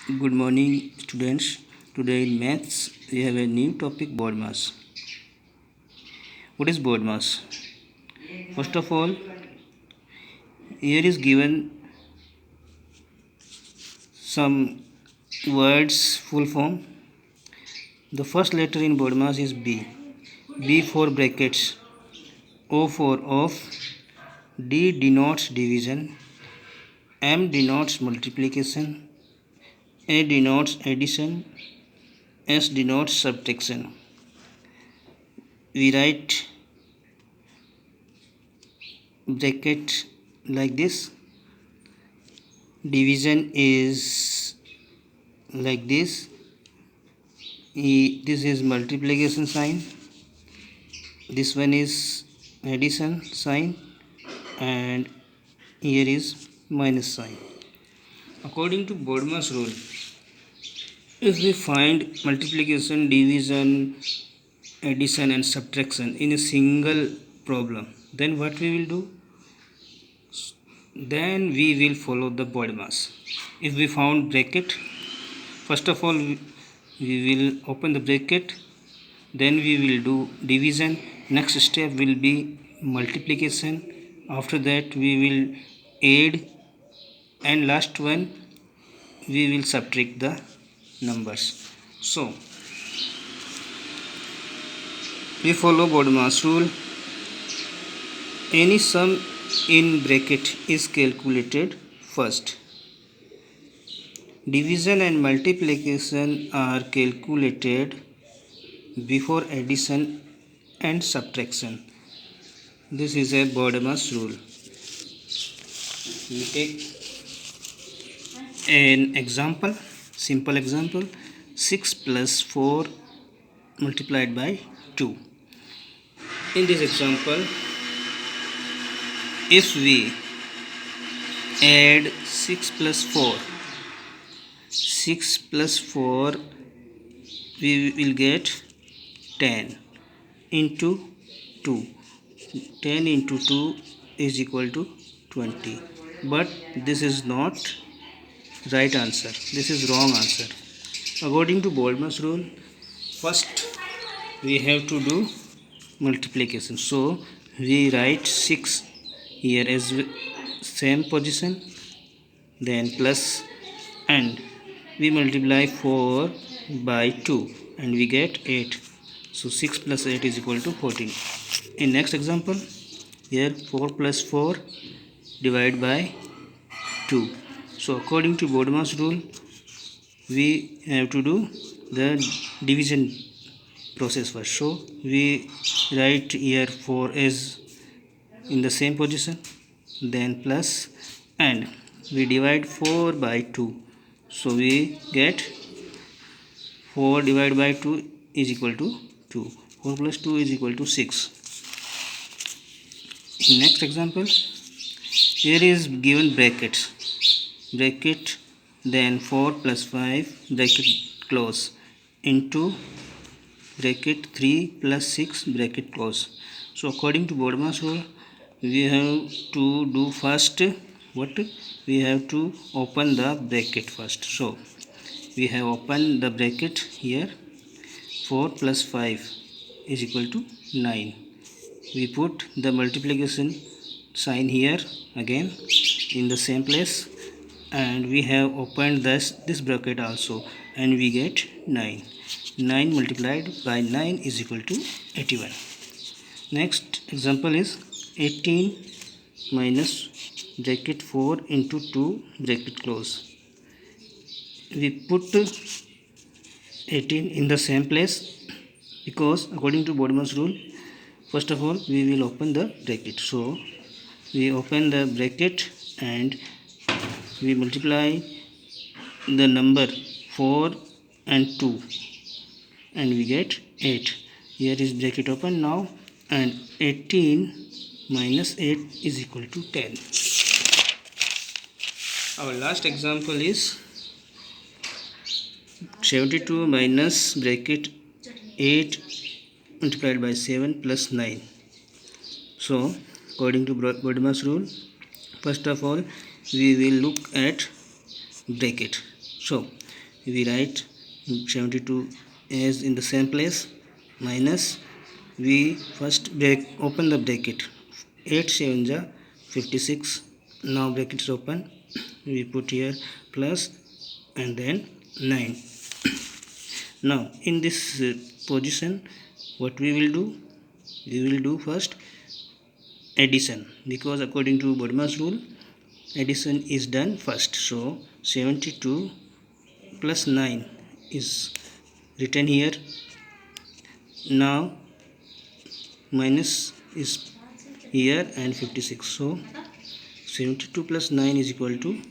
Good morning, students. Today in maths, we have a new topic, body mass. What is body mass? First of all, here is given some words full form. The first letter in body mass is B. B for brackets. O for off. D denotes division. M denotes multiplication. A denotes addition. S denotes subtraction. We write bracket like this. Division is like this. This is multiplication sign, this one is addition sign, and here is minus sign. According to Bodmer's rule, if we find multiplication, division, addition and subtraction in a single problem, then what we will do? Then we will follow the body mass. If we found bracket, first of all we will open the bracket, then we will do division. Next step will be multiplication. After that we will add, and last one we will subtract the numbers. So we follow Bodmer's rule. Any sum in bracket is calculated first. Division and multiplication are calculated before addition and subtraction. This is a Bodmer's rule. We take an example, simple example. 6 plus 4 multiplied by 2. In this example, if we add 6 plus 4, 6 plus 4 we will get 10 into 2. 10 into 2 is equal to 20. But this is not right answer. This is wrong answer. According to Bodmer's rule, first we have to do multiplication. So we write 6 here as same position, then plus, and we multiply 4 by 2 and we get 8. So 6 plus 8 is equal to 14. In next example, here 4 plus 4 divided by 2. So according to Bodmer's rule, we have to do the division process first. So we write here 4 as in the same position, then plus, and we divide 4 by 2. So we get 4 divided by 2 is equal to 2. 4 plus 2 is equal to 6. In next example, here is given brackets, then 4 plus 5 bracket close into bracket 3 plus 6 bracket close. So according to Bodmer's rule, we have to do first what? We have to open the bracket first. So we have opened the bracket here. 4 plus 5 is equal to 9. We put the multiplication sign here again in the same place, and we have opened this bracket also, and we get 9. 9 multiplied by 9 is equal to 81. Next example is 18 minus bracket 4 into 2 bracket close. We put 18 in the same place, because according to Bodmer's rule, first of all we will open the bracket. So we open the bracket and we multiply the number 4 and 2 and we get 8. Here is bracket open now, and 18 minus 8 is equal to 10. Our last example is 72 minus bracket 8 multiplied by 7 plus 9. So according to Bodmer's rule, first of all we will look at bracket. So we write 72 as in the same place, minus we first open the bracket, 8 7 ja 56. Now bracket is open, we put here plus and then 9. Now in this position what we will do, we will do first addition, because according to Bodmer's rule addition is done first. So 72 plus 9 is written here. Now minus is here and 56. So 72 plus 9 is equal to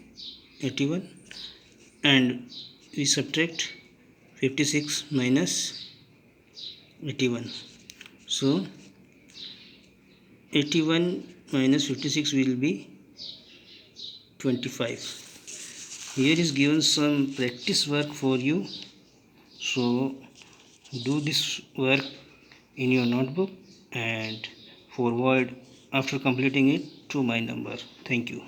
81, and we subtract 56 minus 81. So 81 minus 56 will be 25. Here is given some practice work for you, so do this work in your notebook and forward after completing it to my number. Thank you.